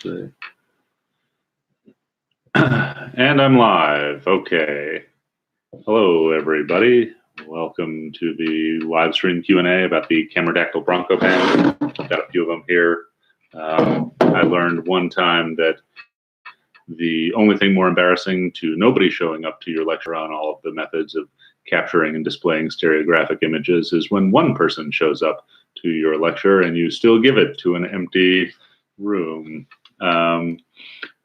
see. And I'm live. Okay. Hello, everybody. Welcome to the live stream Q&A about the CAMERADACTYL Brancopan. Got a few of them here. I learned one time that the only thing more embarrassing to nobody showing up to your lecture on all of the methods of capturing and displaying stereographic images is when one person shows up to your lecture and you still give it to an empty room.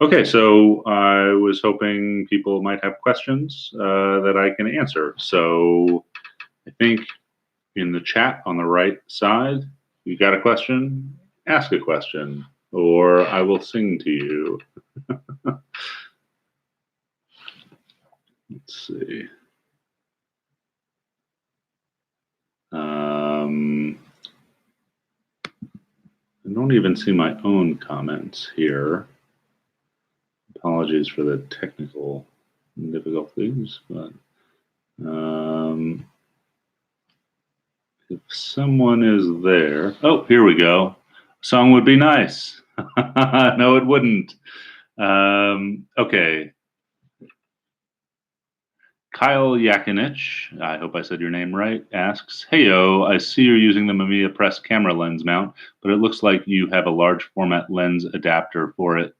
Okay, so I was hoping people might have questions that I can answer. So I think in the chat on the right side, you got a question, ask a question, or I will sing to you. Let's see. I don't even see my own comments here. Apologies for the technical difficulties, but if someone is there, oh, here we go. A song would be nice. No, it wouldn't. Okay. Kyle Yakinich, I hope I said your name right, asks, "Heyo, I see you're using the Mamiya Press camera lens mount, but it looks like you have a large format lens adapter for it,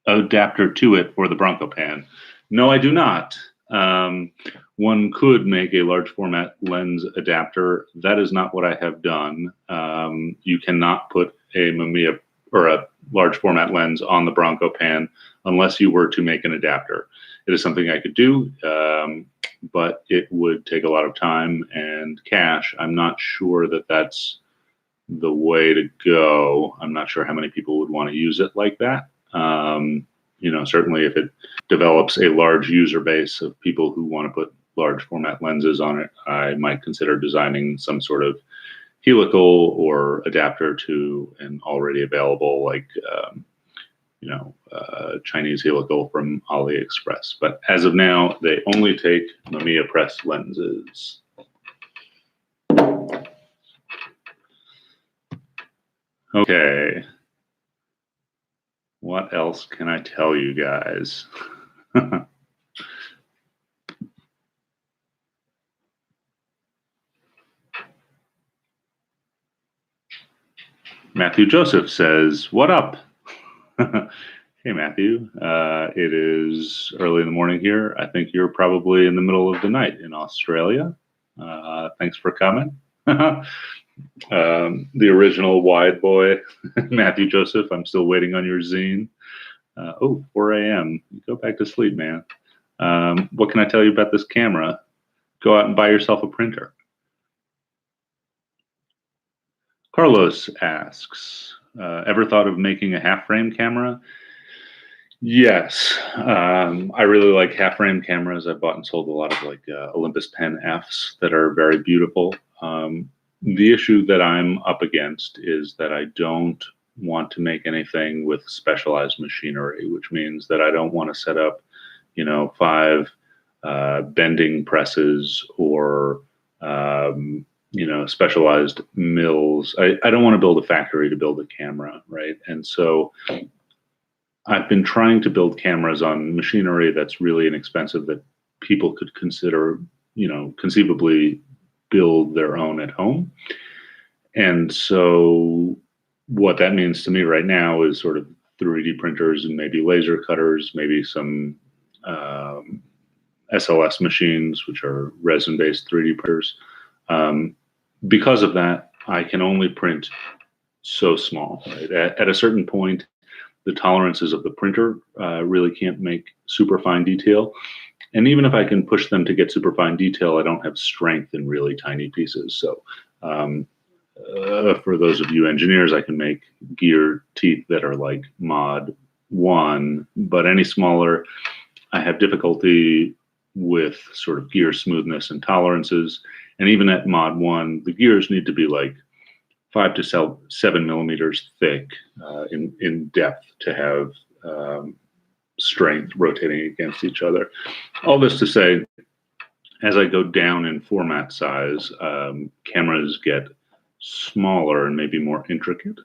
adapter to it for the Brancopan." No, I do not. One could make a large format lens adapter. That is not what I have done. You cannot put a Mamiya or a large format lens on the Brancopan unless you were to make an adapter. It is something I could do, but it would take a lot of time and cash. I'm not sure that that's the way to go. I'm not sure how many people would want to use it like that. You know, certainly if it develops a large user base of people who want to put large format lenses on it, I might consider designing some sort of helical or adapter to an already available, like, you know, Chinese helical from AliExpress. But as of now, they only take Mamiya Press lenses. Okay. What else can I tell you guys? Matthew Joseph says, "What up?" Hey, Matthew. It is early in the morning here. I think you're probably in the middle of the night in Australia. Thanks for coming. The original wide boy, Matthew Joseph. I'm still waiting on your zine. Oh, 4 a.m. Go back to sleep, man. What can I tell you about this camera? Go out and buy yourself a printer. Carlos asks, ever thought of making a half-frame camera? Yes. I really like half-frame cameras. I've bought and sold a lot of like Olympus Pen Fs that are very beautiful. The issue that I'm up against is that I don't want to make anything with specialized machinery, which means that I don't want to set up, you know, 5 bending presses or you know, specialized mills. I don't want to build a factory to build a camera, right? And so I've been trying to build cameras on machinery that's really inexpensive that people could consider, you know, conceivably build their own at home. And so what that means to me right now is sort of 3D printers and maybe laser cutters, maybe some SLS machines, which are resin-based 3D printers. Because of that, I can only print so small. Right? At a certain point, the tolerances of the printer really can't make super fine detail. And even if I can push them to get super fine detail, I don't have strength in really tiny pieces. So for those of you engineers, I can make gear teeth that are like mod 1, but any smaller, I have difficulty with sort of gear smoothness and tolerances. And even at mod 1, the gears need to be like 5 to 7 millimeters thick in depth to have strength rotating against each other. All this to say, as I go down in format size, cameras get smaller and maybe more intricate.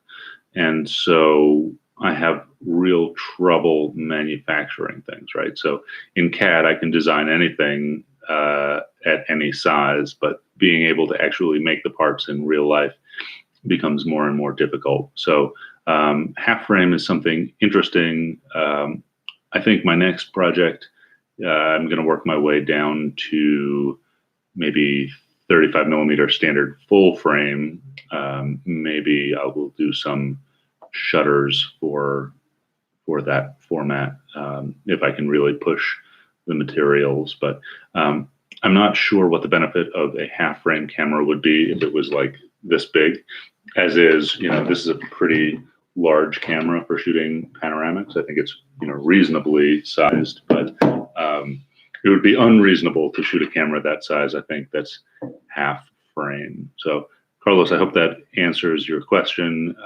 And so I have real trouble manufacturing things, right? So in CAD, I can design anything at any size, but being able to actually make the parts in real life becomes more and more difficult. So half frame is something interesting. I think my next project, I'm going to work my way down to maybe 35 millimeter standard full frame. Maybe I will do some shutters for that format if I can really push the materials. But I'm not sure what the benefit of a half frame camera would be if it was like this big. As is, this is a pretty large camera for shooting panoramics. I think it's reasonably sized, but it would be unreasonable to shoot a camera that size. I think that's half frame. So Carlos, I hope that answers your question.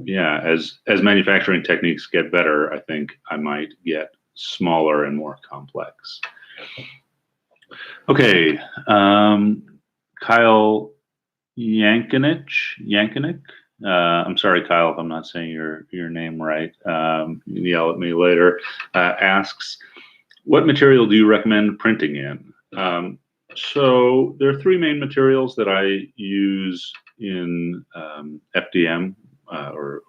Yeah, as manufacturing techniques get better, I think I might get smaller and more complex. Okay, Kyle Yankovic. I'm sorry, Kyle, if I'm not saying your name right. You can yell at me later. Asks, what material do you recommend printing in? So there are three main materials that I use in FDM or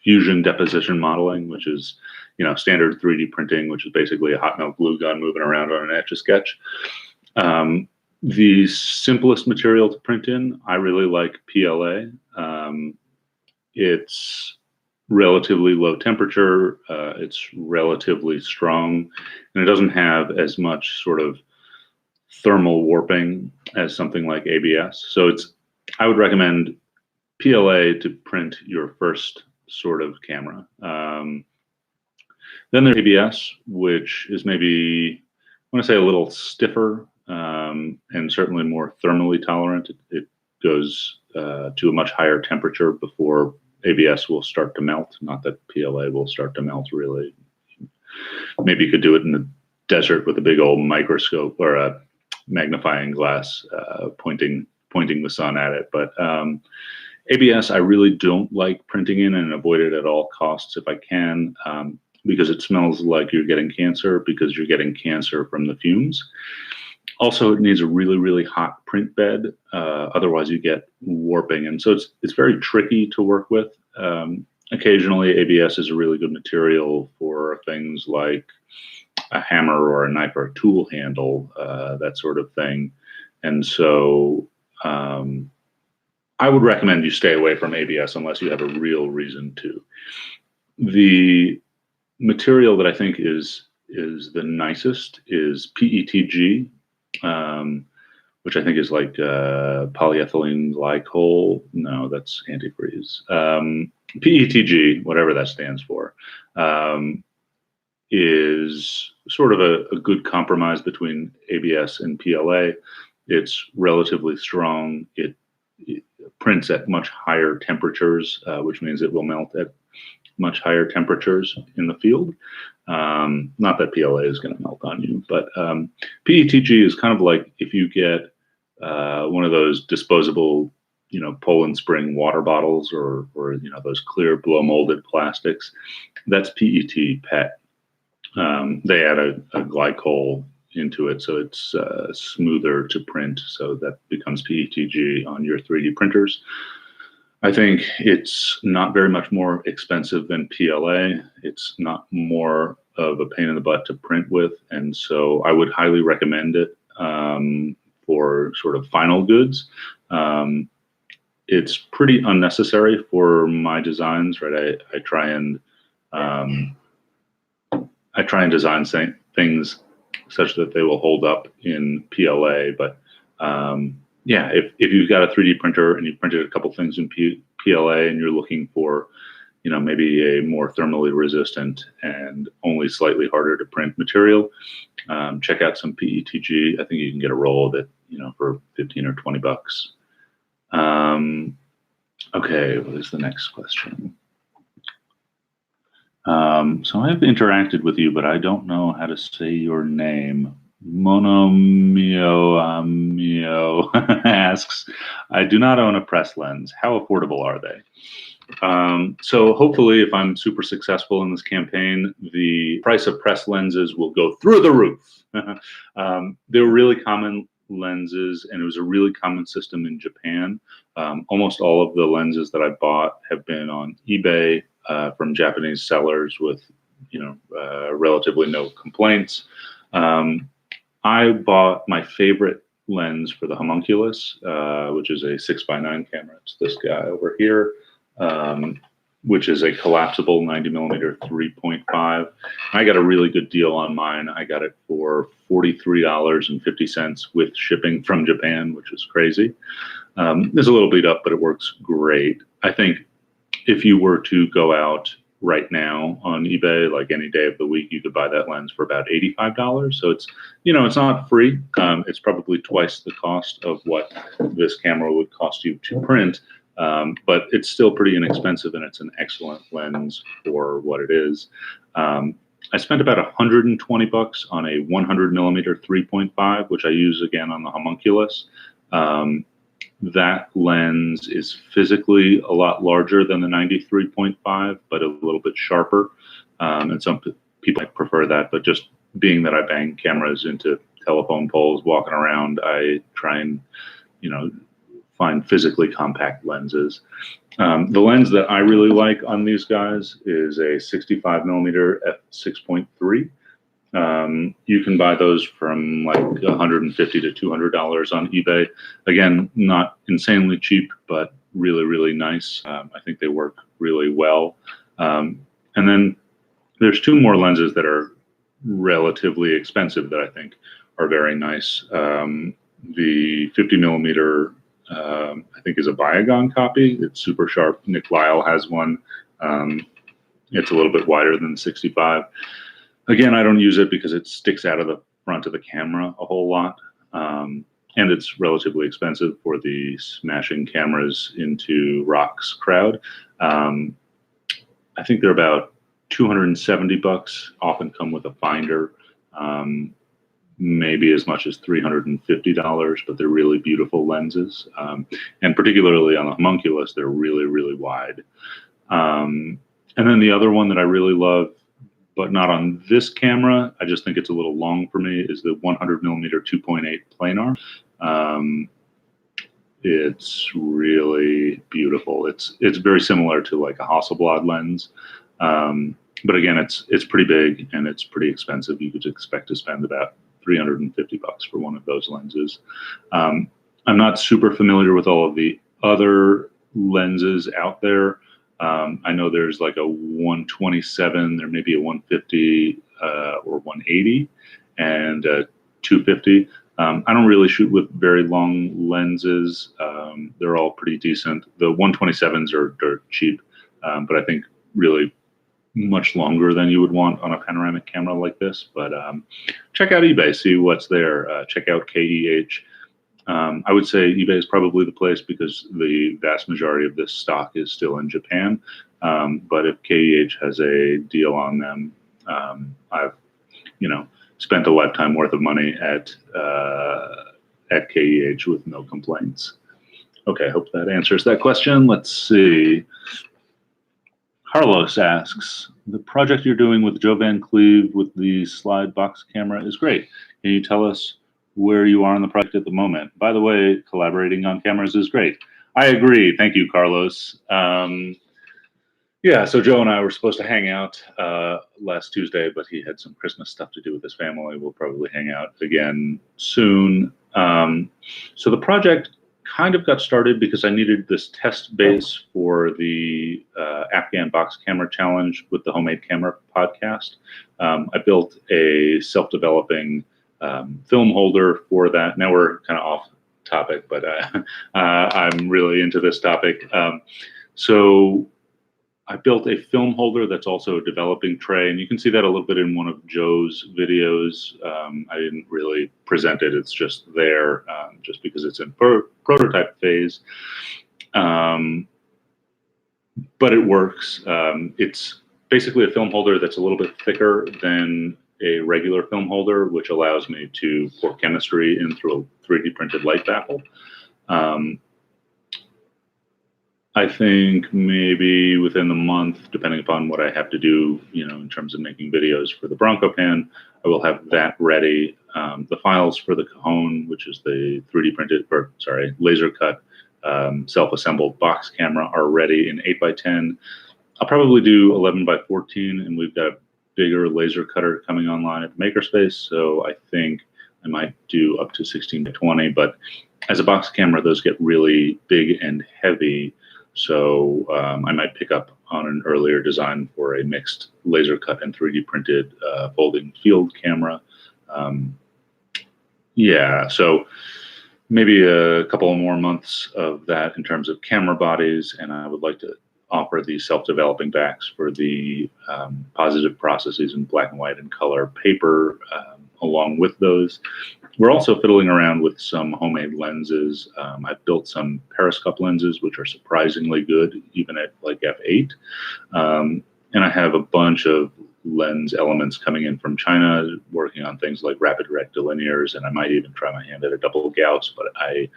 fusion deposition modeling, which is standard 3D printing, which is basically a hot melt glue gun moving around on an Etch-a-Sketch. The simplest material to print in, I really like PLA. It's relatively low temperature, it's relatively strong, and it doesn't have as much sort of thermal warping as something like ABS. So I would recommend PLA to print your first sort of camera. Then there's ABS, which is maybe, I want to say, a little stiffer and certainly more thermally tolerant. It goes to a much higher temperature before ABS will start to melt. Not that PLA will start to melt, really. Maybe you could do it in the desert with a big old microscope or a magnifying glass pointing the sun at it. But ABS, I really don't like printing in and avoid it at all costs if I can, because it smells like you're getting cancer, because you're getting cancer from the fumes. Also, it needs a really, really hot print bed. Otherwise, you get warping. And so it's very tricky to work with. Occasionally, ABS is a really good material for things like a hammer or a knife or a tool handle, that sort of thing. And so I would recommend you stay away from ABS unless you have a real reason to. The material that I think is the nicest is PETG, which I think is like polyethylene glycol. No, that's antifreeze. PETG, whatever that stands for, is sort of a good compromise between ABS and PLA. It's relatively strong. It prints at much higher temperatures, which means it will melt at much higher temperatures in the field. Not that PLA is going to melt on you, but PETG is kind of like if you get one of those disposable, Poland Spring water bottles or those clear blow molded plastics. That's PET. They add a glycol into it, so it's smoother to print. So that becomes PETG on your 3D printers. I think it's not very much more expensive than PLA. It's not more of a pain in the butt to print with. And so I would highly recommend it for sort of final goods. It's pretty unnecessary for my designs, right? I try and design things such that they will hold up in PLA, but yeah, if you've got a 3D printer and you've printed a couple things in PLA and you're looking for, maybe a more thermally resistant and only slightly harder to print material, check out some PETG. I think you can get a roll of it, for 15 or 20 bucks. Okay, what is the next question? So I've interacted with you, but I don't know how to say your name. Monomio asks, I do not own a press lens. How affordable are they? So hopefully, if I'm super successful in this campaign, the price of press lenses will go through the roof. They were really common lenses, and it was a really common system in Japan. Almost all of the lenses that I bought have been on eBay from Japanese sellers with, relatively no complaints. I bought my favorite lens for the homunculus, which is a 6x9 camera. It's this guy over here, which is a collapsible 90mm 3.5. I got a really good deal on mine. I got it for $43.50 with shipping from Japan, which is crazy. It's a little beat up, but it works great. I think if you were to go out right now on eBay, like any day of the week, you could buy that lens for about $85. So it's, it's not free. It's probably twice the cost of what this camera would cost you to print. But it's still pretty inexpensive, and it's an excellent lens for what it is. I spent about $120 on a 100mm 3.5, which I use again on the homunculus. That lens is physically a lot larger than the 93.5, but a little bit sharper. And some people prefer that, but just being that I bang cameras into telephone poles walking around, I try and, find physically compact lenses. The lens that I really like on these guys is a 65mm f6.3. You can buy those from like $150 to $200 on eBay. Again, not insanely cheap, but really, really nice. I think they work really well. And then there's two more lenses that are relatively expensive that I think are very nice. The 50mm, I think, is a Biogon copy. It's super sharp. Nick Lyle has one. It's a little bit wider than 65. Again, I don't use it because it sticks out of the front of the camera a whole lot. And it's relatively expensive for the smashing cameras into rocks crowd. I think they're about $270, often come with a finder. Maybe as much as $350, but they're really beautiful lenses. And particularly on the homunculus, they're really, really wide. And then the other one that I really love, but not on this camera, I just think it's a little long for me, is the 100mm 2.8 planar. It's really beautiful. It's very similar to like a Hasselblad lens. But again, it's pretty big and it's pretty expensive. You could expect to spend about $350 for one of those lenses. I'm not super familiar with all of the other lenses out there. I know there's like a 127, there may be a 150 or 180 and a 250. I don't really shoot with very long lenses. They're all pretty decent. The 127s are dirt cheap, but I think really much longer than you would want on a panoramic camera like this. But check out eBay, see what's there. Check out KEH. I would say eBay is probably the place because the vast majority of this stock is still in Japan. But if KEH has a deal on them, I've spent a lifetime worth of money at KEH with no complaints. Okay, hope that answers that question. Let's see. Carlos asks, the project you're doing with Joe Van Cleve with the slide box camera is great. Can you tell us where you are on the project at the moment? By the way, collaborating on cameras is great. I agree. Thank you, Carlos. Yeah, so Joe and I were supposed to hang out last Tuesday, but he had some Christmas stuff to do with his family. We'll probably hang out again soon. So the project kind of got started because I needed this test base for the Afghan Box Camera Challenge with the Homemade Camera podcast. I built a self-developing film holder for that. Now we're kind of off topic, but I'm really into this topic. So I built a film holder that's also a developing tray, and you can see that a little bit in one of Joe's videos. I didn't really present it, it's just there just because it's in prototype phase. But it works. It's basically a film holder that's a little bit thicker than a regular film holder, which allows me to pour chemistry in through a 3D printed light baffle. I think maybe within the month, depending upon what I have to do, in terms of making videos for the Brancopan, I will have that ready. The files for the Cajon, which is the 3D printed, laser cut, self-assembled box camera, are ready in 8x10. I'll probably do 11x14, and we've got a bigger laser cutter coming online at the Makerspace, so I think I might do up to 16x20. But as a box camera, those get really big and heavy. So I might pick up on an earlier design for a mixed laser cut and 3D printed folding field camera. Yeah, so maybe a couple more months of that in terms of camera bodies, and I would like to offer the self-developing backs for the positive processes in black and white and color paper along with those. We're also fiddling around with some homemade lenses. I've built some periscope lenses, which are surprisingly good, even at like f8. And I have a bunch of lens elements coming in from China, working on things like rapid rectilinears, and I might even try my hand at a double Gauss, but I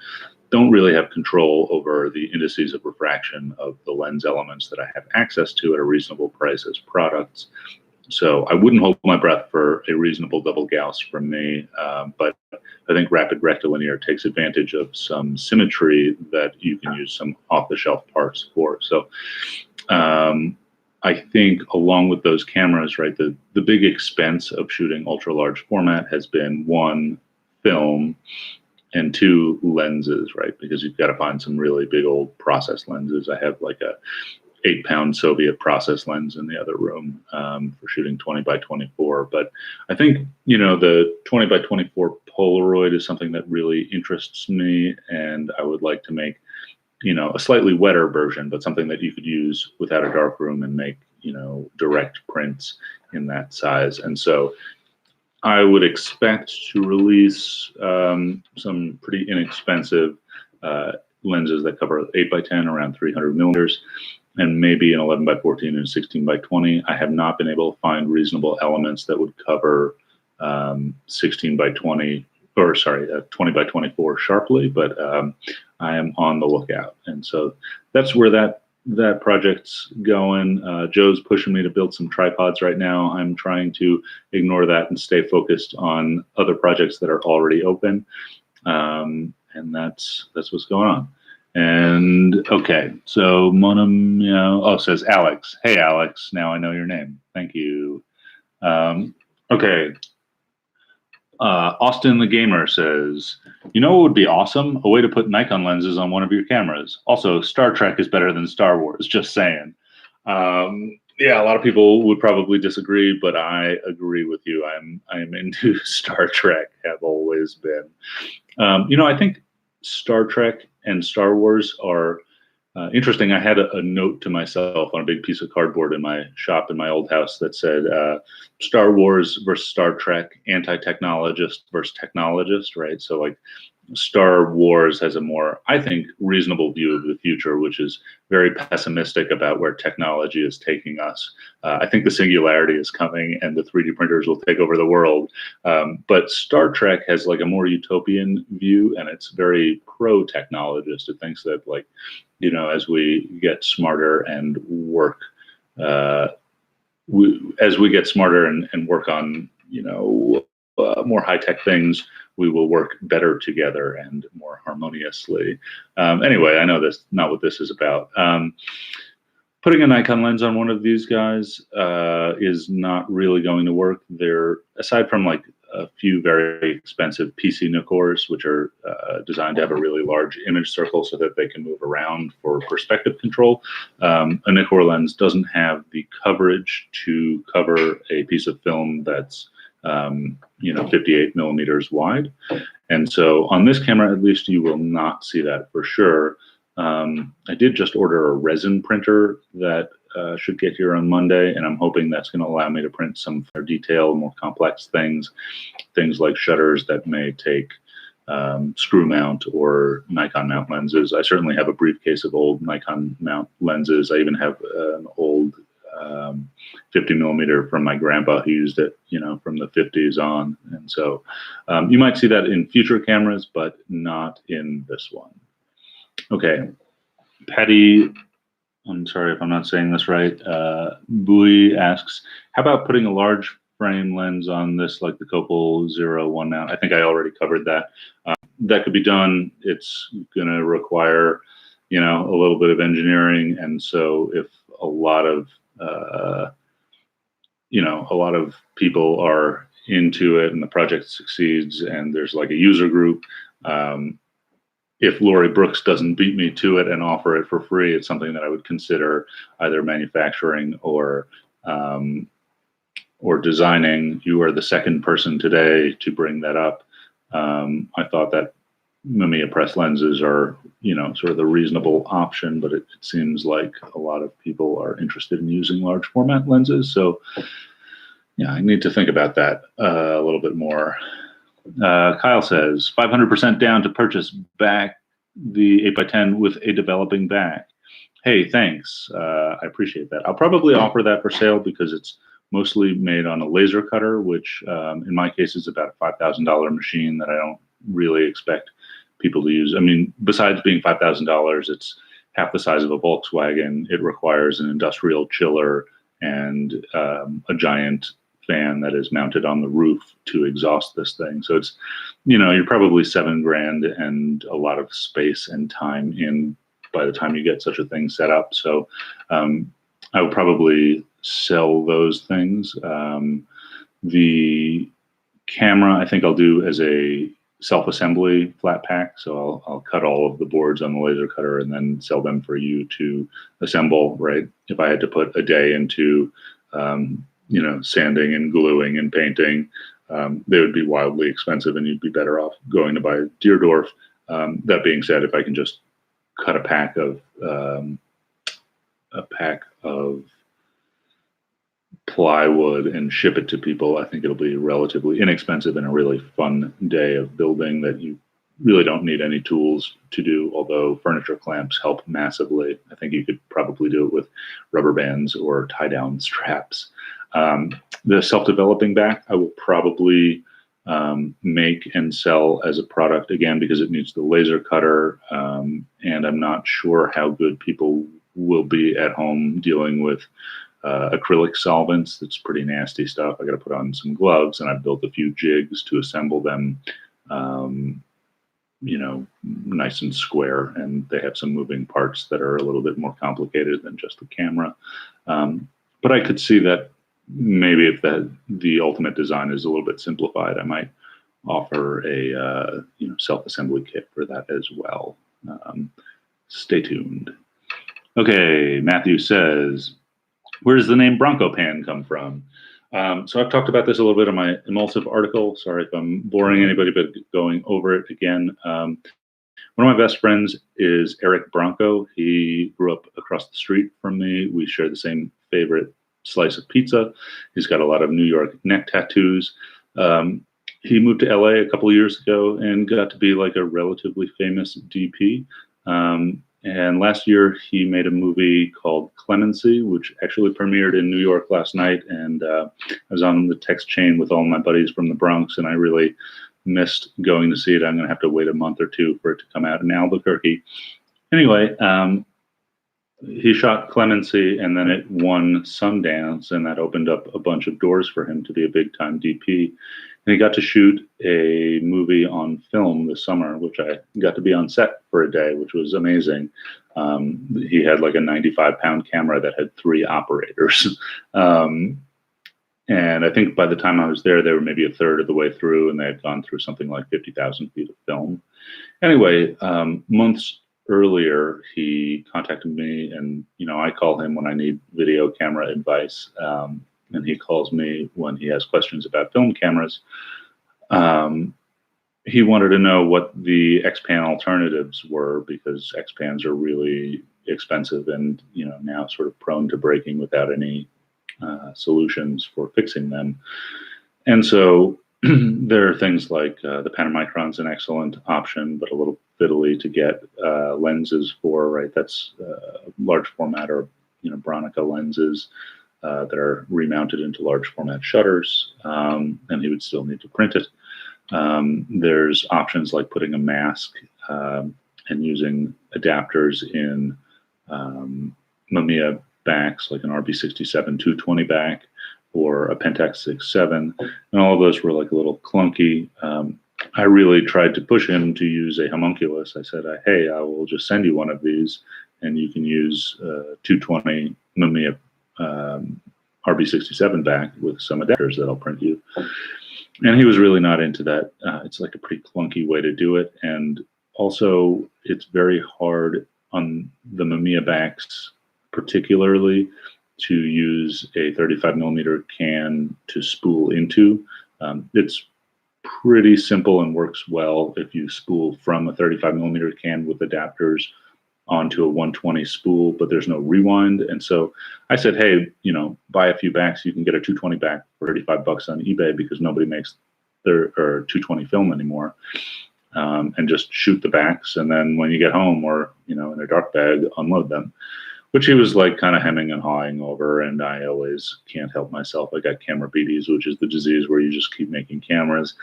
don't really have control over the indices of refraction of the lens elements that I have access to at a reasonable price as products. So I wouldn't hold my breath for a reasonable double Gauss from me, but I think rapid rectilinear takes advantage of some symmetry that you can use some off-the-shelf parts for. So I think along with those cameras, right, the big expense of shooting ultra-large format has been, one, film, and two, lenses, right? Because you've got to find some really big old process lenses. I have like a 8-pound Soviet process lens in the other room for shooting 20x24. But I think, the 20x24 Polaroid is something that really interests me, and I would like to make, a slightly wetter version, but something that you could use without a darkroom and make, direct prints in that size. And so I would expect to release some pretty inexpensive lenses that cover 8x10 around 300 millimeters, and maybe an 11x14 and 16x20. I have not been able to find reasonable elements that would cover 16x20, 20x24 sharply, but I am on the lookout. And so that's where that project's going. Joe's pushing me to build some tripods right now. I'm trying to ignore that and stay focused on other projects that are already open. And that's what's going on. And okay, so says Alex. Hey, Alex, now I know your name. Thank you. Okay. Austin the Gamer says, what would be awesome? A way to put Nikon lenses on one of your cameras. Also, Star Trek is better than Star Wars, just saying. Yeah, a lot of people would probably disagree, but I agree with you. I'm into Star Trek, have always been. I think Star Trek and Star Wars are interesting. I had a note to myself on a big piece of cardboard in my shop in my old house that said Star Wars versus Star Trek, anti-technologist versus technologist, right? So like Star Wars has a more, I think, reasonable view of the future, which is very pessimistic about where technology is taking us. I think the singularity is coming and the 3D printers will take over the world. But Star Trek has like a more utopian view, and it's very pro-technologist. It thinks that as we get smarter and work, as we get smarter and work on, more high-tech things, we will work better together and more harmoniously. Anyway, I know that's not what this is about. Putting a Nikon lens on one of these guys is not really going to work. They're, aside from like a few very expensive PC Nicors, which are designed to have a really large image circle so that they can move around for perspective control. A Nikkor lens doesn't have the coverage to cover a piece of film that's 58 millimeters wide. And so on this camera, at least, you will not see that for sure. I did just order a resin printer that should get here on Monday, and I'm hoping that's going to allow me to print some more detailed, more complex things like shutters that may take screw mount or Nikon mount lenses. I certainly have a briefcase of old Nikon mount lenses. I even have an old 50 millimeter from my grandpa who used it, from the 50s on. And so you might see that in future cameras, but not in this one. Okay, Patty, I'm sorry if I'm not saying this right. Bui asks, how about putting a large frame lens on this, like the Copal 01 mount? I think I already covered that. That could be done. It's going to require, a little bit of engineering. And so if a lot of, people are into it and the project succeeds and there's like a user group, if Lori Brooks doesn't beat me to it and offer it for free, it's something that I would consider either manufacturing or designing. You are the second person today to bring that up. I thought that Mamiya press lenses are, sort of the reasonable option, but it seems like a lot of people are interested in using large format lenses. So, yeah, I need to think about that a little bit more. Kyle says 500% down to purchase back the 8x10 with a developing back. Hey, thanks. I appreciate that. I'll probably offer that for sale because it's mostly made on a laser cutter, which in my case is about a $5,000 machine that I don't really expect people to use. I mean, besides being $5,000, it's half the size of a Volkswagen. It requires an industrial chiller and a giant fan that is mounted on the roof to exhaust this thing. So it's, you're probably $7,000 and a lot of space and time in by the time you get such a thing set up. So I would probably sell those things. The camera, I think I'll do as a self-assembly flat pack. So I'll cut all of the boards on the laser cutter and then sell them for you to assemble, right? If I had to put a day into, sanding and gluing and painting, they would be wildly expensive and you'd be better off going to buy a Deerdorf. That being said, if I can just cut a pack of plywood and ship it to people, I think it'll be relatively inexpensive and a really fun day of building that you really don't need any tools to do, although furniture clamps help massively. I think you could probably do it with rubber bands or tie-down straps. The self-developing back, I will probably make and sell as a product, again, because it needs the laser cutter, and I'm not sure how good people will be at home dealing with acrylic solvents. That's pretty nasty stuff. I got to put on some gloves, and I've built a few jigs to assemble them, nice and square, and they have some moving parts that are a little bit more complicated than just the camera. But I could see that maybe if the ultimate design is a little bit simplified, I might offer a self-assembly kit for that as well. Stay tuned. Okay, Matthew says, where does the name Brancopan come from? So I've talked about this a little bit in my Emulsive article. Sorry if I'm boring anybody, but going over it again. One of my best friends is Eric Branco. He grew up across the street from me. We share the same favorite slice of pizza. He's got a lot of New York neck tattoos. He moved to LA a couple of years ago and got to be like a relatively famous DP. And last year he made a movie called Clemency, which actually premiered in New York last night. And I was on the text chain with all my buddies from the Bronx, and I really missed going to see it. I'm going to have to wait a month or two for it to come out in Albuquerque. Anyway, he shot Clemency, and then it won Sundance, and that opened up a bunch of doors for him to be a big-time DP. And he got to shoot a movie on film this summer, which I got to be on set for a day, which was amazing. He had like a 95-pound camera that had 3 operators. And I think by the time I was there, they were maybe a third of the way through, and they had gone through something like 50,000 feet of film. Anyway, months earlier, he contacted me, and I call him when I need video camera advice, and he calls me when he has questions about film cameras. He wanted to know what the X-Pan alternatives were, because X-Pans are really expensive and now sort of prone to breaking without any solutions for fixing them. And so there are things like the Panamicron's an excellent option, but a little fiddly to get lenses for, right? That's large format or Bronica lenses. that are remounted into large format shutters, and he would still need to print it. There's options like putting a mask and using adapters in Mamiya backs, like an RB67 220 back or a Pentax 67, and all of those were like a little clunky. I really tried to push him to use a homunculus. I said, hey, I will just send you one of these, and you can use 220 Mamiya RB67 back with some adapters that I'll print you. And he was really not into that. It's like a pretty clunky way to do it. And also, it's very hard on the Mamiya backs, particularly, to use a 35 millimeter can to spool into. It's pretty simple and works well if you spool from a 35 millimeter can with adapters onto a 120 spool, but there's no rewind. And so I said, hey, buy a few backs. You can get a 220 back for $35 on eBay because nobody makes their 220 film anymore. And just shoot the backs. And then when you get home or, in a dark bag, unload them, which he was like kind of hemming and hawing over. And I always can't help myself. I got cameradiabetes, which is the disease where you just keep making cameras.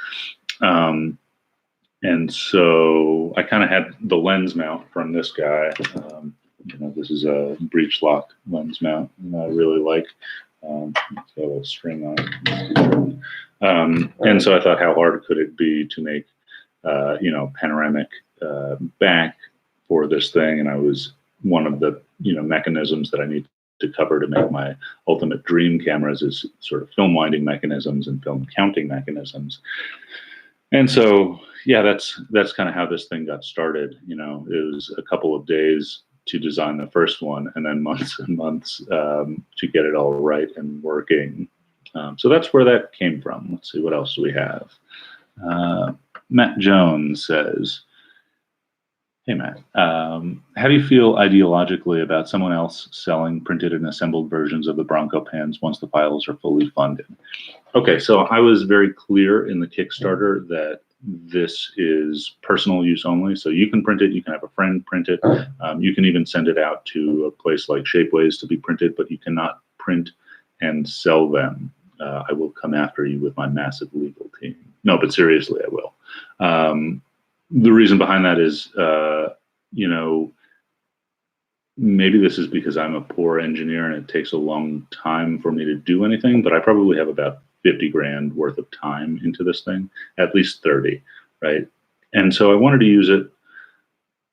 And so I kind of had the lens mount from this guy. This is a breech lock lens mount, and I really like. It's got a string on it. And so I thought, how hard could it be to make, panoramic back for this thing? And I was one of the, mechanisms that I need to cover to make my ultimate dream cameras is sort of film winding mechanisms and film counting mechanisms. And so, yeah, that's kind of how this thing got started. It was a couple of days to design the first one, and then months and months to get it all right and working. So that's where that came from. Let's see, what else do we have? Matt Jones says, hey, Matt, how do you feel ideologically about someone else selling printed and assembled versions of the Brancopans once the files are fully funded? Okay, so I was very clear in the Kickstarter that this is personal use only. So you can print it, you can have a friend print it, you can even send it out to a place like Shapeways to be printed, but you cannot print and sell them. I will come after you with my massive legal team. No, but seriously, I will. The reason behind that is, maybe this is because I'm a poor engineer and it takes a long time for me to do anything, but I probably have about 50 grand worth of time into this thing, at least 30, right? And so I wanted to use it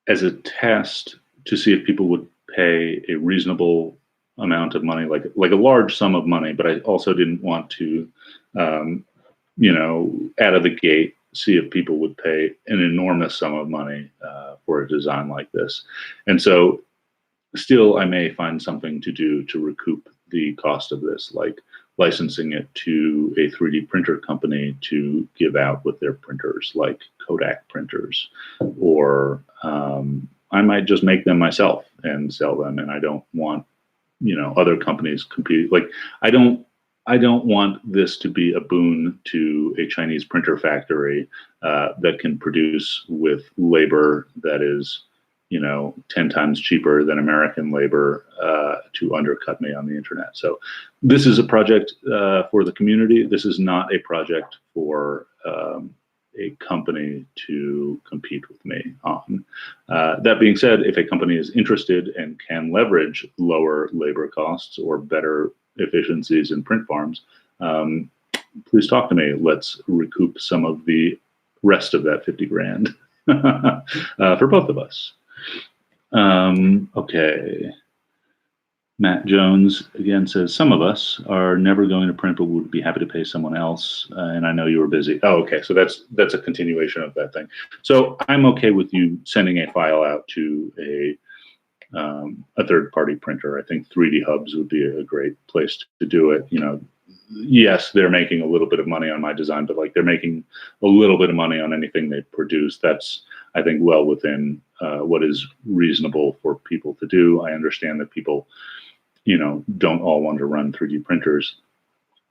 as a test to see if people would pay a reasonable amount of money, like a large sum of money, but I also didn't want to, out of the gate, see if people would pay an enormous sum of money for a design like this. And so still, I may find something to do to recoup the cost of this, like licensing it to a 3D printer company to give out with their printers, like Kodak printers, or I might just make them myself and sell them. And I don't want, other companies compete. Like, I don't want this to be a boon to a Chinese printer factory that can produce with labor that is, 10 times cheaper than American labor to undercut me on the internet. So this is a project for the community. This is not a project for a company to compete with me on. That being said, if a company is interested and can leverage lower labor costs or better efficiencies in print farms, please talk to me. Let's recoup some of the rest of that 50 grand for both of us. Okay. Matt Jones again says, some of us are never going to print, but would be happy to pay someone else. And I know you were busy. Oh, okay. So that's a continuation of that thing. So I'm okay with you sending a file out to a third-party printer. I think 3D Hubs would be a great place to do it. Yes, they're making a little bit of money on my design, but like they're making a little bit of money on anything they produce. That's, I think, well within what is reasonable for people to do. I understand that people, don't all want to run 3D printers.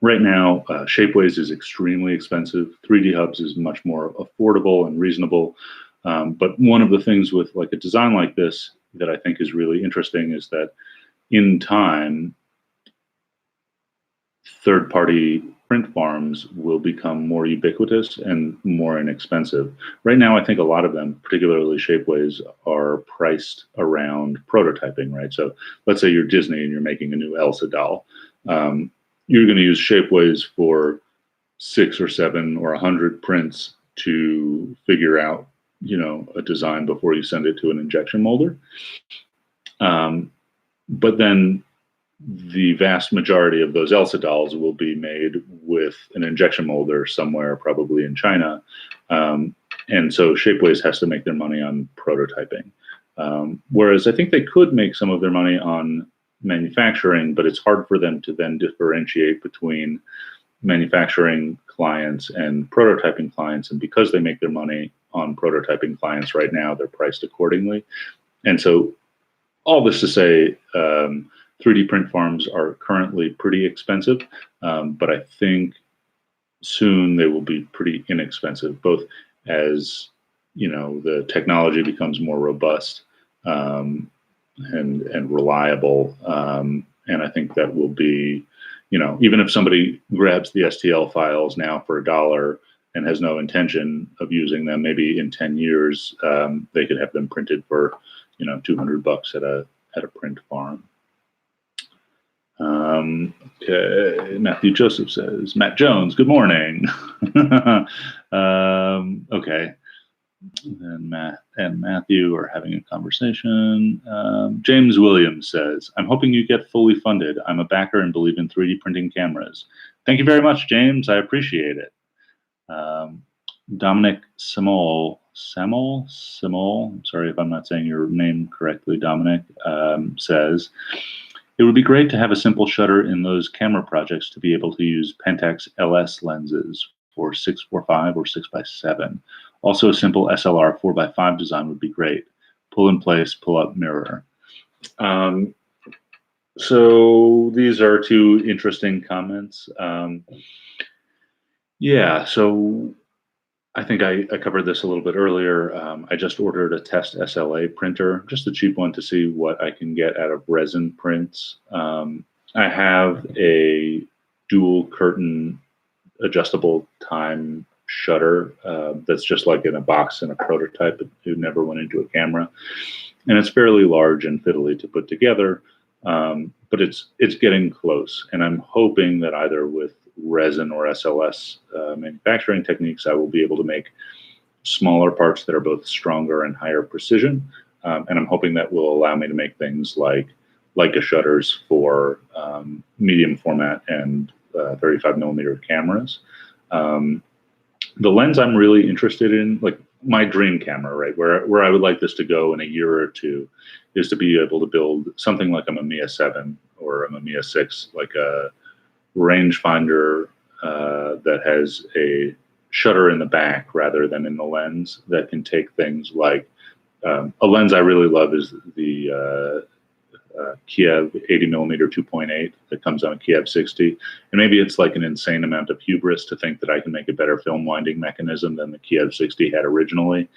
Right now, Shapeways is extremely expensive. 3D Hubs is much more affordable and reasonable. But one of the things with like a design like this that I think is really interesting is that in time, third-party print farms will become more ubiquitous and more inexpensive. Right now, I think a lot of them, particularly Shapeways, are priced around prototyping, right? So let's say you're Disney and you're making a new Elsa doll. You're going to use Shapeways for 6 or 7 or 100 prints to figure out, a design before you send it to an injection molder. But then the vast majority of those Elsa dolls will be made with an injection molder somewhere, probably in China. And so Shapeways has to make their money on prototyping. Whereas I think they could make some of their money on manufacturing, but it's hard for them to then differentiate between manufacturing clients and prototyping clients. And because they make their money on prototyping clients right now, they're priced accordingly. And so all this to say, 3D print farms are currently pretty expensive, but I think soon they will be pretty inexpensive, both as the technology becomes more robust and reliable. And I think that will be, even if somebody grabs the STL files now for $1 and has no intention of using them, maybe in 10 years they could have them printed for $200 at a print farm. Okay, Matthew Joseph says, Matt Jones, good morning. Okay, and Matt and Matthew are having a conversation. James Williams says, I'm hoping you get fully funded. I'm a backer and believe in 3D printing cameras. Thank you very much, James. I appreciate it. Dominic Samol, I'm sorry if I'm not saying your name correctly, Dominic, says, it would be great to have a simple shutter in those camera projects to be able to use Pentax LS lenses for 6x5 or 6x7. Also, a simple SLR 4x5 design would be great. Pull in place, pull up mirror. So these are two interesting comments. Yeah, so I think I covered this a little bit earlier. I just ordered a test SLA printer, just a cheap one to see what I can get out of resin prints. I have a dual curtain adjustable time shutter that's just like in a box in a prototype. It never went into a camera. And it's fairly large and fiddly to put together, but it's getting close. And I'm hoping that either with resin or SLS manufacturing techniques, I will be able to make smaller parts that are both stronger and higher precision. And I'm hoping that will allow me to make things like Leica shutters for medium format and 35mm cameras. The lens I'm really interested in, like my dream camera, right, where I would like this to go in a year or two, is to be able to build something like a Mamiya 7 or a Mamiya 6, like a rangefinder that has a shutter in the back rather than in the lens, that can take things like a lens I really love is the Kiev 80mm 2.8 that comes on a Kiev 60. And maybe it's like an insane amount of hubris to think that I can make a better film winding mechanism than the Kiev 60 had originally.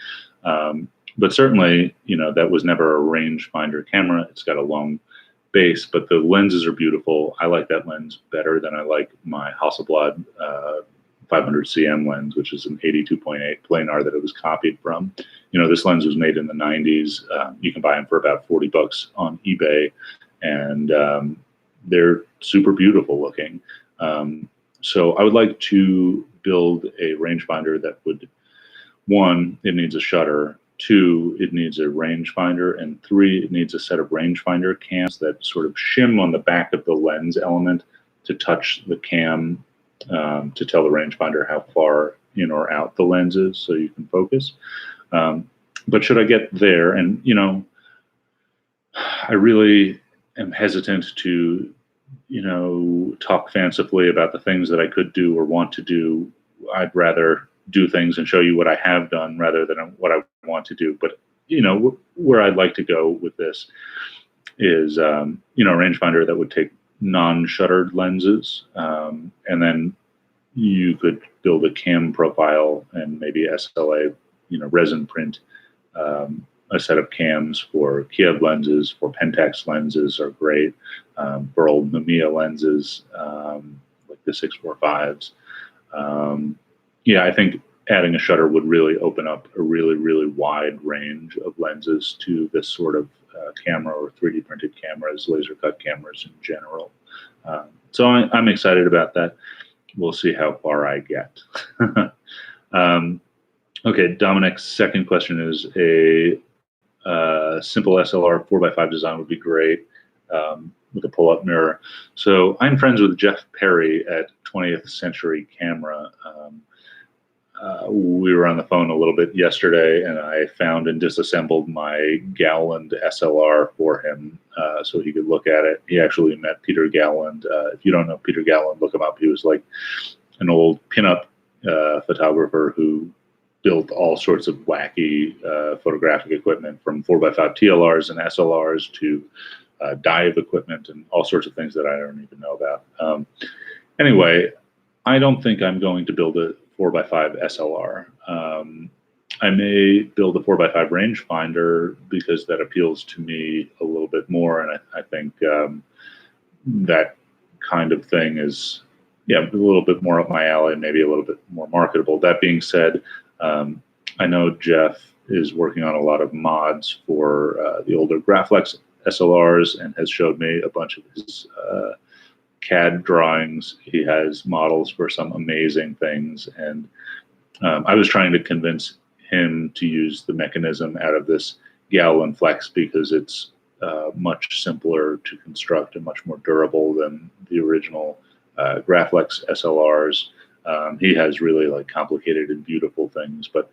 But certainly, that was never a rangefinder camera. It's got a long base, but the lenses are beautiful. I like that lens better than I like my Hasselblad 500 cm lens, which is an 82.8 planar that it was copied from. This lens was made in the 90s. You can buy them for about $40 on eBay, and they're super beautiful looking. So I would like to build a rangefinder that would, 1, it needs a shutter, 2, it needs a rangefinder, and 3, it needs a set of rangefinder cams that sort of shim on the back of the lens element to touch the cam to tell the rangefinder how far in or out the lens is so you can focus. But should I get there, and I really am hesitant to talk fancifully about the things that I could do or want to do. I'd rather do things and show you what I have done rather than what I want to do. But where I'd like to go with this is a rangefinder that would take non-shuttered lenses, and then you could build a cam profile and maybe SLA, resin print a set of cams for Kiev lenses, for Pentax lenses are great, for old Mamiya lenses, like the 645s. Yeah, I think adding a shutter would really open up a really, really wide range of lenses to this sort of camera, or 3D printed cameras, laser cut cameras in general. So I'm excited about that. We'll see how far I get. Okay, Dominic's second question is a simple SLR 4x5 design would be great, with a pull-up mirror. So I'm friends with Jeff Perry at 20th Century Camera. We were on the phone a little bit yesterday, and I found and disassembled my Gowland SLR for him so he could look at it. He actually met Peter Gowland. If you don't know Peter Gowland, look him up. He was like an old pinup photographer who built all sorts of wacky photographic equipment, from 4x5 TLRs and SLRs to dive equipment and all sorts of things that I don't even know about. Anyway, I don't think I'm going to build a 4x5 SLR. I may build a 4x5 rangefinder because that appeals to me a little bit more, and I think that kind of thing is, yeah, a little bit more up my alley, maybe a little bit more marketable. That being said, I know Jeff is working on a lot of mods for the older Graflex SLRs and has showed me a bunch of his CAD drawings. He has models for some amazing things, and I was trying to convince him to use the mechanism out of this Gowland Flex because it's much simpler to construct and much more durable than the original Graflex SLRs. He has really like complicated and beautiful things, but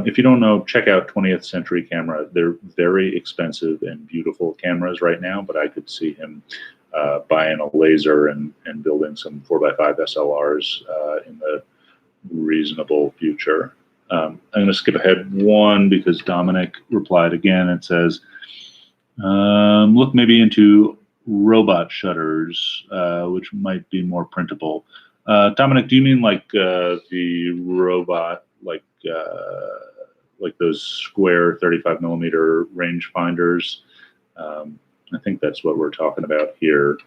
if you don't know, check out 20th Century Camera. They're very expensive and beautiful cameras right now, but I could see him buying a laser and building some 4x5 SLRs in the reasonable future. I'm going to skip ahead one because Dominic replied again. It says, look maybe into robot shutters, which might be more printable. Dominic, do you mean like the robot, like those square 35mm rangefinders? I think that's what we're talking about here.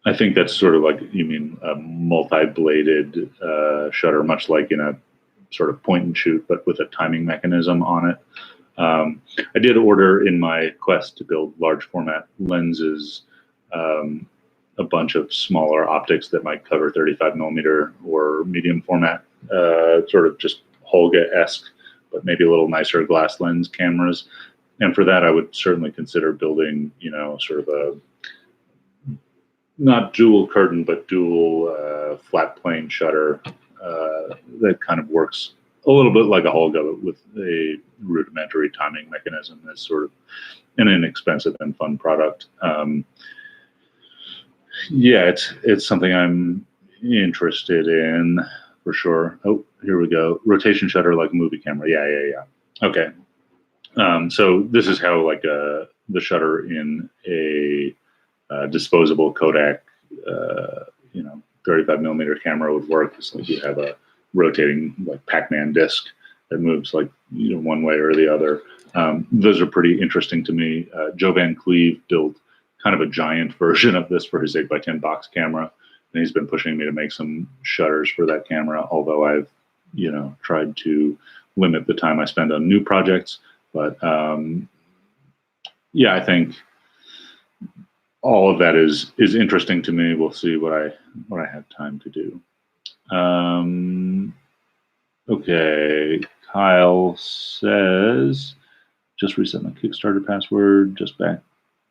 I think that's sort of like, you mean a multi-bladed shutter, much like in a sort of point and shoot, but with a timing mechanism on it. I did order in my quest to build large format lenses, a bunch of smaller optics that might cover 35mm or medium format, sort of just Holga-esque, but maybe a little nicer glass lens cameras. And for that, I would certainly consider building, you know, sort of a not dual curtain, but dual flat plane shutter that kind of works a little bit like a Holga, but with a rudimentary timing mechanism. That's sort of an inexpensive and fun product. Yeah, it's something I'm interested in for sure. Oh, here we go. Rotation shutter like a movie camera. Yeah. Okay. So this is how like the shutter in a disposable Kodak, 35mm camera would work. It's like you have a rotating like Pac-Man disc that moves like one way or the other. Those are pretty interesting to me. Joe Van Cleve built kind of a giant version of this for his 8x10 box camera, and he's been pushing me to make some shutters for that camera, although I've tried to limit the time I spend on new projects. But yeah, I think all of that is interesting to me. We'll see what I have time to do. Okay, Kyle says, just reset my Kickstarter password, just back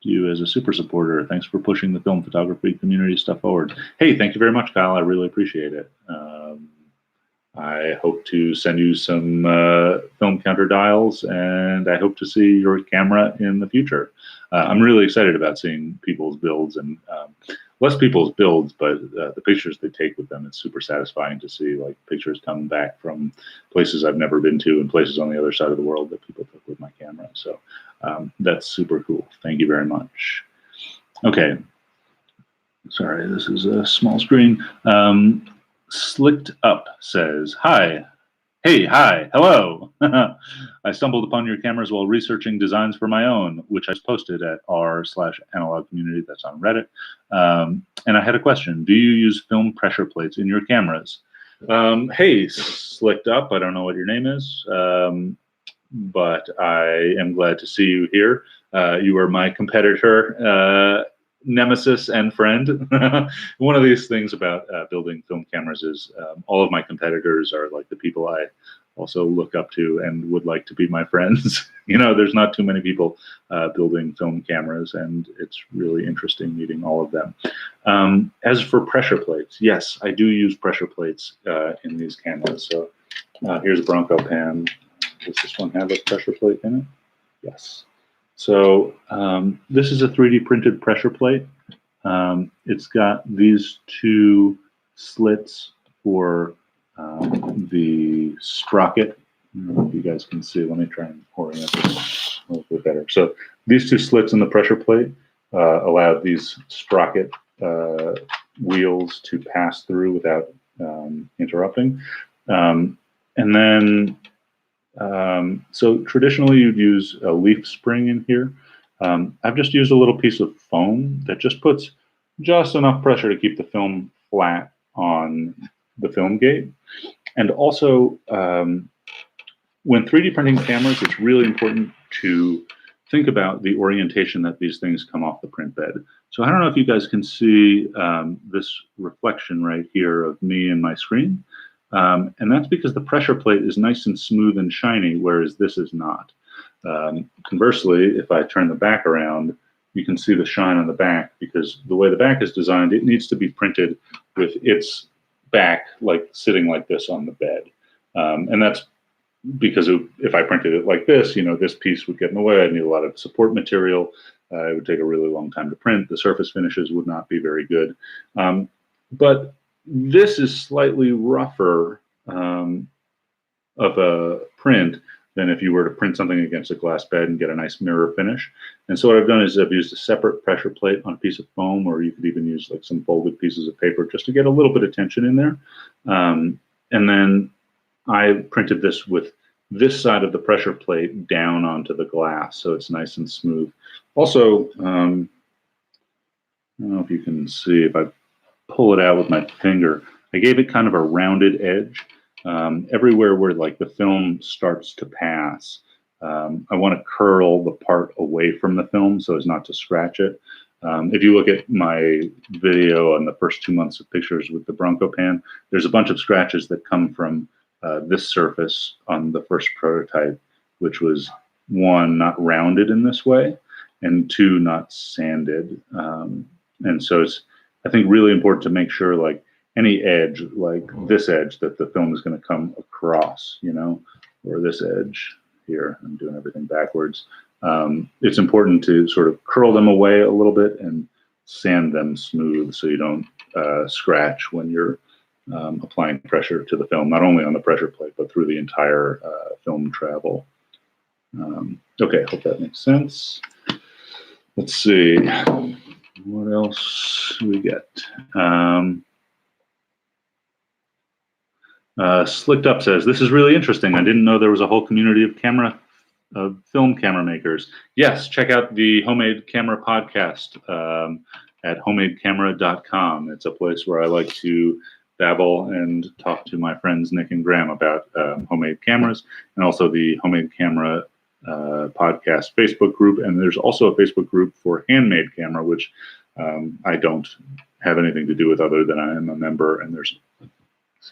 to you as a super supporter. Thanks for pushing the film photography community stuff forward. Hey, thank you very much, Kyle. I really appreciate it. I hope to send you some film counter dials, and I hope to see your camera in the future. I'm really excited about seeing people's builds, and less people's builds, but the pictures they take with them. It's super satisfying to see like pictures come back from places I've never been to and places on the other side of the world that people took with my camera. So that's super cool. Thank you very much. Okay. Sorry, this is a small screen. Slicked Up says, hi, Hey, hi, hello. I stumbled upon your cameras while researching designs for my own, which I posted at r/analog community. That's on Reddit. And I had a question. Do you use film pressure plates in your cameras? Hey, Slicked Up. I don't know what your name is, but I am glad to see you here. You are my competitor, nemesis, and friend. One of these things about building film cameras is all of my competitors are like the people I also look up to and would like to be my friends. There's not too many people building film cameras, and it's really interesting meeting all of them. As for pressure plates, yes, I do use pressure plates in these cameras. So here's a Brancopan. Does this one have a pressure plate in it? Yes. So this is a 3D printed pressure plate. It's got these two slits for the sprocket. I don't know if you guys can see. Let me try and orient this a little bit better. So these two slits in the pressure plate allow these sprocket wheels to pass through without interrupting. And then so traditionally you'd use a leaf spring in here. I've just used a little piece of foam that just puts just enough pressure to keep the film flat on the film gate. And also, when 3D printing cameras, it's really important to think about the orientation that these things come off the print bed. So I don't know if you guys can see this reflection right here of me and my screen. And that's because the pressure plate is nice and smooth and shiny, whereas this is not. Conversely, if I turn the back around, you can see the shine on the back, because the way the back is designed, it needs to be printed with its back like sitting like this on the bed. And that's because if I printed it like this, this piece would get in the way. I'd need a lot of support material. It would take a really long time to print. The surface finishes would not be very good. But this is slightly rougher of a print than if you were to print something against a glass bed and get a nice mirror finish. And so what I've done is I've used a separate pressure plate on a piece of foam, or you could even use like some folded pieces of paper just to get a little bit of tension in there. And then I printed this with this side of the pressure plate down onto the glass, so it's nice and smooth. Also, I don't know if you can see, if I pull it out with my finger, I gave it kind of a rounded edge. Everywhere where like the film starts to pass, I want to curl the part away from the film so as not to scratch it. If you look at my video on the first 2 months of pictures with the Brancopan, there's a bunch of scratches that come from this surface on the first prototype, which was, one, not rounded in this way, and two, not sanded. And so it's, I think, really important to make sure like any edge, like this edge that the film is going to come across, or this edge here, I'm doing everything backwards. It's important to sort of curl them away a little bit and sand them smooth so you don't scratch when you're applying pressure to the film, not only on the pressure plate, but through the entire film travel. Okay, hope that makes sense. Let's see. What else do we get? Slicked Up says, this is really interesting. I didn't know there was a whole community of film camera makers. Yes, check out the Homemade Camera podcast at homadecamera.com. It's a place where I like to babble and talk to my friends Nick and Graham about homemade cameras, and also the Homemade Camera podcast Facebook group. And there's also a Facebook group for Handmade Camera, which I don't have anything to do with other than I am a member, and there's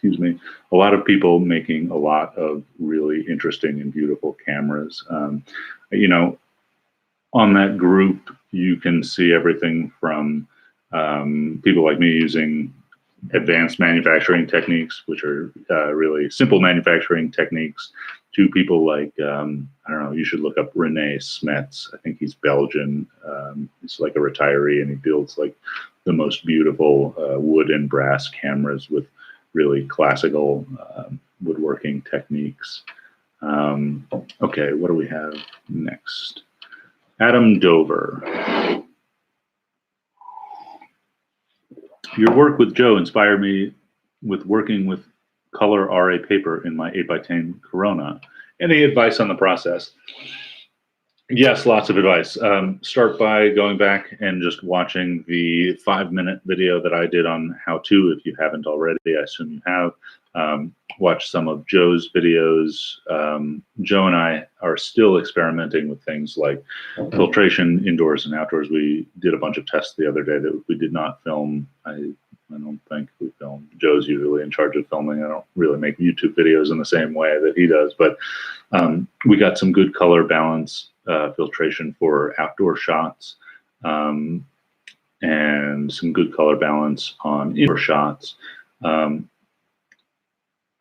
a lot of people making a lot of really interesting and beautiful cameras. On that group, you can see everything from people like me using advanced manufacturing techniques, which are really simple manufacturing techniques, to people like, I don't know, you should look up Rene Smets. I think he's Belgian. He's like a retiree, and he builds like the most beautiful wood and brass cameras with really classical woodworking techniques. Okay, what do we have next? Adam Dover. Your work with Joe inspired me with working with color RA paper in my 8x10 Corona. Any advice on the process? Yes, lots of advice. Start by going back and just watching the 5-minute video that I did on how to, if you haven't already. I assume you have. Watch some of Joe's videos. Joe and I are still experimenting with things like filtration indoors and outdoors. We did a bunch of tests the other day that we did not film. I don't think we filmed. Joe's usually in charge of filming. I don't really make YouTube videos in the same way that he does, but we got some good color balance filtration for outdoor shots, and some good color balance on indoor shots.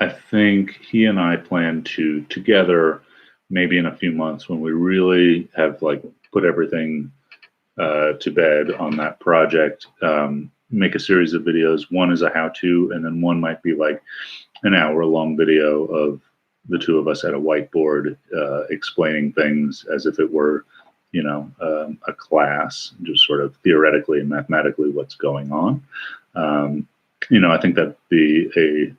I think he and I plan to together, maybe in a few months when we really have like put everything to bed on that project, make a series of videos. One is a how-to, and then one might be like an hour-long video of the two of us at a whiteboard explaining things as if it were, you know, a class, just sort of theoretically and mathematically what's going on. You know, I think that'd be a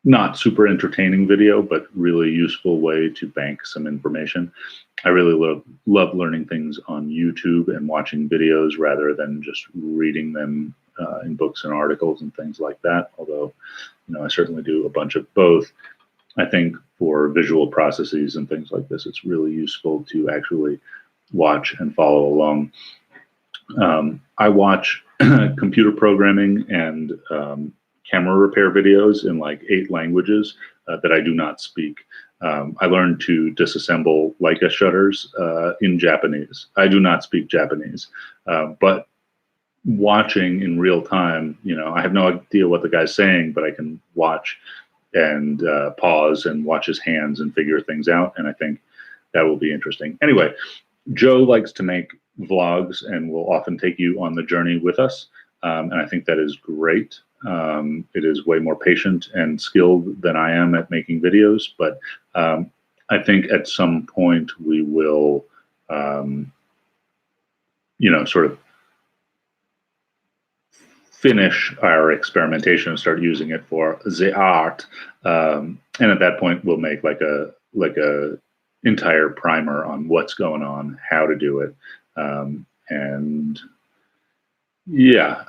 not super entertaining video, but really useful way to bank some information. I really love learning things on YouTube and watching videos rather than just reading them in books and articles and things like that. Although, you know, I certainly do a bunch of both. I think for visual processes and things like this, it's really useful to actually watch and follow along. I watch computer programming and camera repair videos in like 8 languages that I do not speak. I learned to disassemble Leica shutters in Japanese. I do not speak Japanese, but watching in real time, you know, I have no idea what the guy's saying, but I can watch and pause and watch his hands and figure things out. And I think that will be interesting. Anyway, Joe likes to make vlogs and will often take you on the journey with us. And I think that is great. It is way more patient and skilled than I am at making videos, but I think at some point we will, you know, sort of finish our experimentation and start using it for the art. And at that point, we'll make like a entire primer on what's going on, how to do it, and yeah.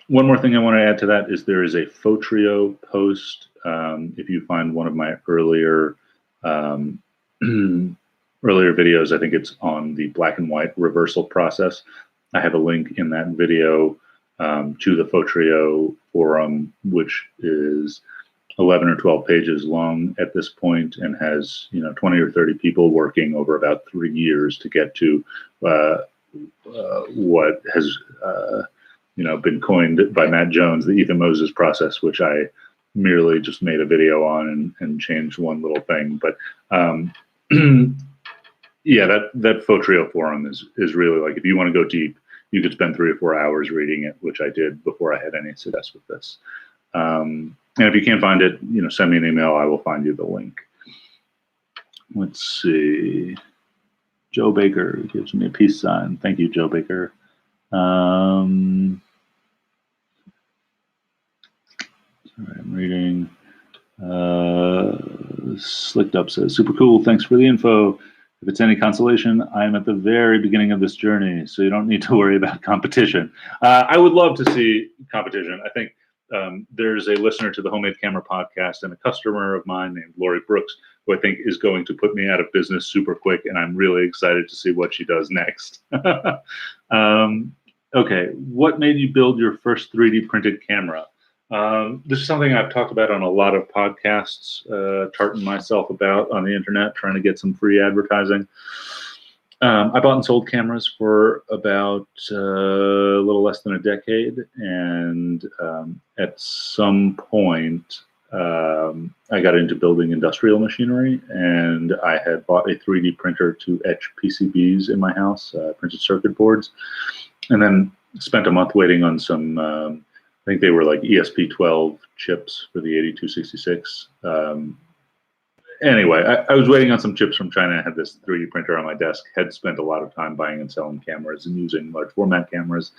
One more thing I want to add to that is there is a Photrio post. If you find one of my earlier videos, I think it's on the black and white reversal process. I have a link in that video to the Photrio forum, which is 11 or 12 pages long at this point and has, you know, 20 or 30 people working over about 3 years to get to what has you know, been coined by Matt Jones, the Ethan Moses process, which I merely just made a video on and changed one little thing. But yeah, that Photrio forum is really like, if you want to go deep, you could spend 3 or 4 hours reading it, which I did before I had any success with this. And if you can't find it, you know, send me an email. I will find you the link. Let's see. Joe Baker gives me a peace sign. Thank you, Joe Baker. Sorry, I'm reading. Slicked Up says, super cool. Thanks for the info. If it's any consolation, I am at the very beginning of this journey, so you don't need to worry about competition. I would love to see competition. I think there's a listener to the Homemade Camera podcast and a customer of mine named Lori Brooks, who I think is going to put me out of business super quick, and I'm really excited to see what she does next. Okay, what made you build your first 3D printed camera? This is something I've talked about on a lot of podcasts, tarting myself about on the internet, trying to get some free advertising. I bought and sold cameras for about a little less than a decade, and at some point I got into building industrial machinery, and I had bought a 3D printer to etch PCBs in my house, printed circuit boards, and then spent a month waiting on some I think they were like ESP12 chips for the 8266. Anyway, I was waiting on some chips from China. I had this 3D printer on my desk, had spent a lot of time buying and selling cameras and using large format cameras.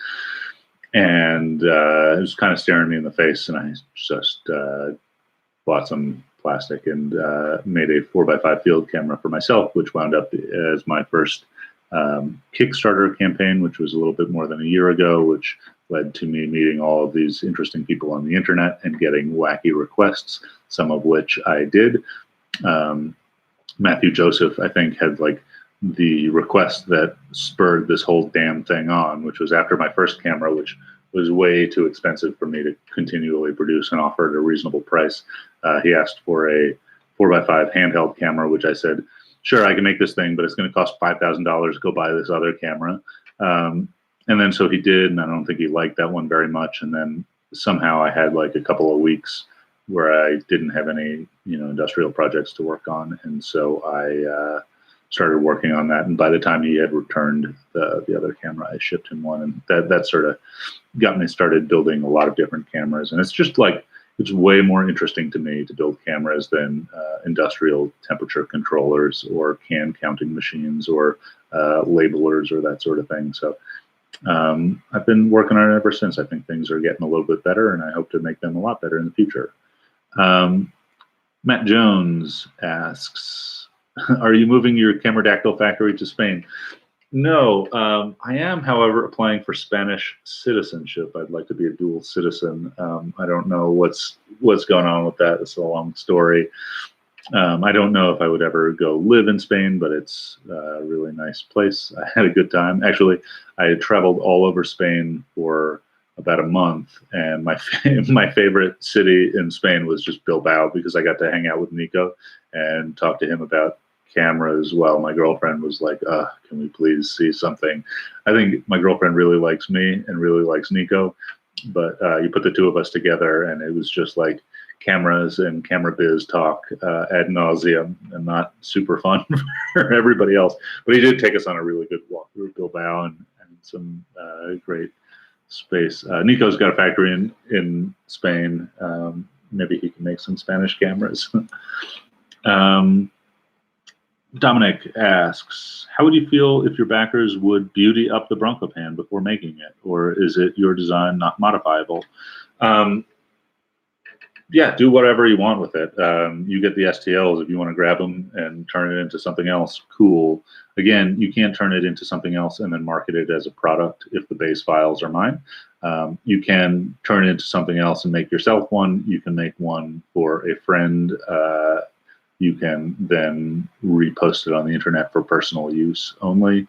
And it was kind of staring me in the face. And I just bought some plastic and made a 4x5 field camera for myself, which wound up as my first Kickstarter campaign, which was a little bit more than a year ago, which led to me meeting all of these interesting people on the internet and getting wacky requests, some of which I did. Matthew Joseph, I think, had like the request that spurred this whole damn thing on, which was after my first camera, which was way too expensive for me to continually produce and offer at a reasonable price. He asked for a 4x5 handheld camera, which I said, sure, I can make this thing, but it's going to cost $5,000 to go buy this other camera. And then so he did, and I don't think he liked that one very much. And then somehow I had like a couple of weeks where I didn't have any, industrial projects to work on. And so I started working on that. And by the time he had returned the other camera, I shipped him one. And that sort of got me started building a lot of different cameras. And it's just like, it's way more interesting to me to build cameras than industrial temperature controllers or can counting machines or labelers or that sort of thing. So I've been working on it ever since. I think things are getting a little bit better, and I hope to make them a lot better in the future. Matt Jones asks, are you moving your CAMERADACTYL factory to Spain? No, I am, however, applying for Spanish citizenship. I'd like to be a dual citizen. I don't know what's going on with that. It's a long story. I don't know if I would ever go live in Spain, but it's a really nice place. I had a good time. Actually, I had traveled all over Spain for about a month, and my favorite city in Spain was just Bilbao, because I got to hang out with Nico and talk to him about cameras while my girlfriend was like, can we please see something? I think my girlfriend really likes me and really likes Nico, but you put the two of us together and it was just like cameras and camera biz talk ad nauseum, and not super fun for everybody else. But he did take us on a really good walk through Bilbao and some great space. Nico's got a factory in Spain. Maybe he can make some Spanish cameras. Dominic asks, how would you feel if your backers would beauty up the Brancopan before making it? Or is it your design, not modifiable? Yeah, do whatever you want with it. You get the STLs if you want to grab them and turn it into something else, cool. Again, you can't turn it into something else and then market it as a product if the base files are mine. You can turn it into something else and make yourself one. You can make one for a friend. You can then repost it on the internet for personal use only.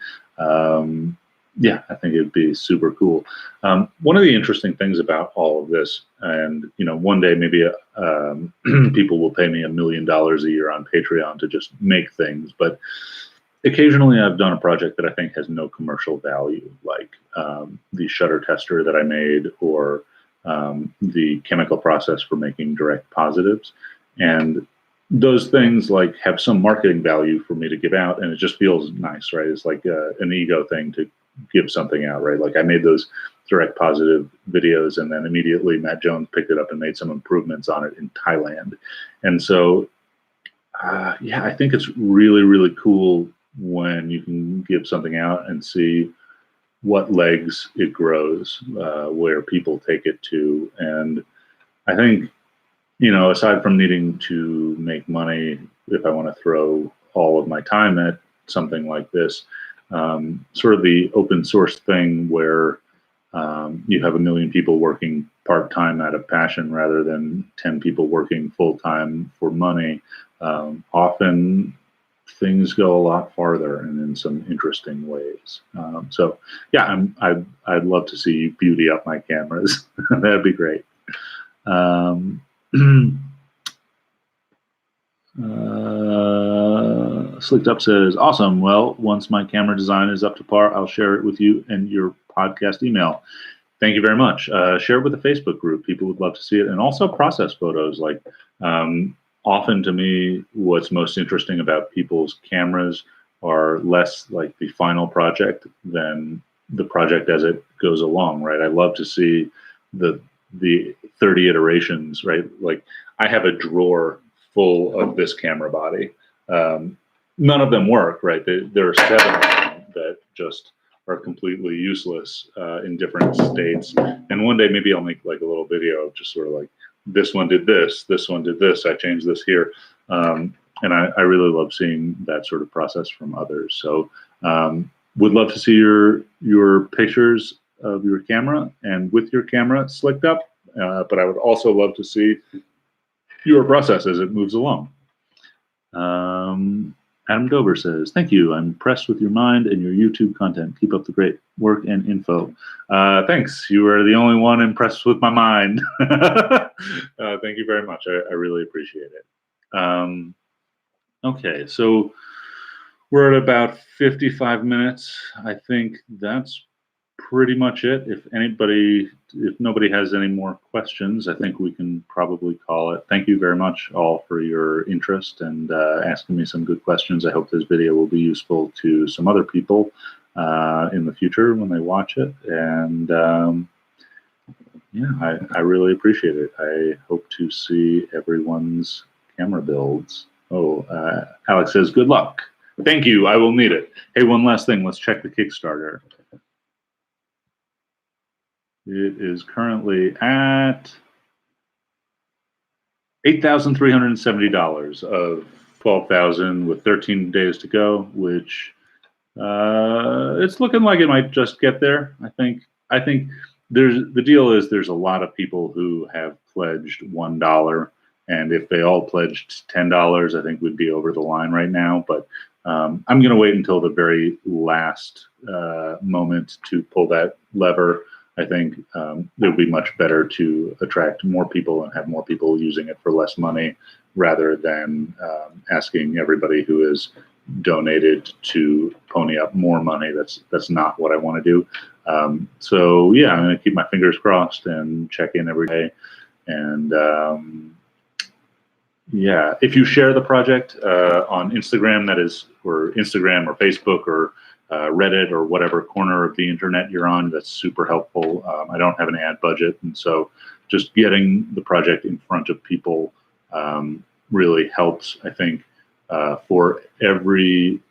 Yeah, I think it'd be super cool. One of the interesting things about all of this, and one day maybe people will pay me $1 million a year on Patreon to just make things, but occasionally I've done a project that I think has no commercial value, like the shutter tester that I made, or the chemical process for making direct positives. And those things like have some marketing value for me to give out, and it just feels nice, right? It's like an ego thing to give something out, right? Like I made those direct positive videos, and then immediately Matt Jones picked it up and made some improvements on it in Thailand. And so, yeah, I think it's really, really cool when you can give something out and see what legs it grows, where people take it to. And I think, aside from needing to make money, if I want to throw all of my time at something like this, sort of the open source thing where you have 1 million people working part-time out of passion rather than 10 people working full-time for money, often things go a lot farther and in some interesting ways. So yeah, I'd love to see you beauty up my cameras. That'd be great. Slicked Up says, awesome. Well, once my camera design is up to par, I'll share it with you and your podcast email. Thank you very much. Share it with the Facebook group. People would love to see it. And also process photos. Like often to me, what's most interesting about people's cameras are less like the final project than the project as it goes along, right? I love to see the 30 iterations, right? Like I have a drawer full of this camera body. None of them work, right? There are 7 of them that just are completely useless in different states. And one day maybe I'll make like a little video of just sort of like this one did this, this one did this, I changed this here. And I really love seeing that sort of process from others. So would love to see your pictures of your camera and with your camera slicked up, but I would also love to see your process as it moves along. Adam Dover says, thank you. I'm impressed with your mind and your YouTube content. Keep up the great work and info. Thanks. You are the only one impressed with my mind. Thank you very much. I really appreciate it. Okay, so we're at about 55 minutes. I think that's pretty much it. If nobody has any more questions, I think we can probably call it. Thank you very much all for your interest and asking me some good questions. I hope this video will be useful to some other people in the future when they watch it. And yeah, I really appreciate it. I hope to see everyone's camera builds. Oh, Alex says, good luck. Thank you. I will need it. Hey, one last thing. Let's check the Kickstarter. It is currently at $8,370 of 12,000 with 13 days to go, which it's looking like it might just get there. I think the deal is there's a lot of people who have pledged $1. And if they all pledged $10, I think we'd be over the line right now. But I'm going to wait until the very last moment to pull that lever. I think it would be much better to attract more people and have more people using it for less money rather than asking everybody who has donated to pony up more money. That's not what I want to do. So yeah, I'm going to keep my fingers crossed and check in every day. And yeah, if you share the project on Instagram, that is, or Instagram or Facebook or Reddit or whatever corner of the internet you're on, that's super helpful. I don't have an ad budget, and so just getting the project in front of people really helps. I think for every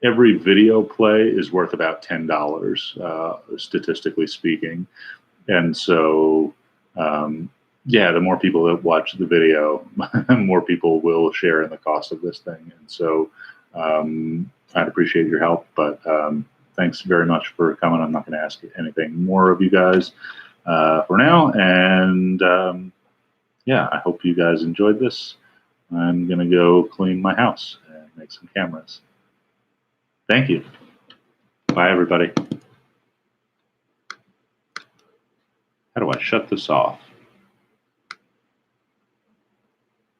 video play is worth about $10, statistically speaking, and so. Yeah, the more people that watch the video, more people will share in the cost of this thing. And so I'd appreciate your help, but thanks very much for coming. I'm not going to ask anything more of you guys for now. And yeah, I hope you guys enjoyed this. I'm going to go clean my house and make some cameras. Thank you. Bye, everybody. How do I shut this off?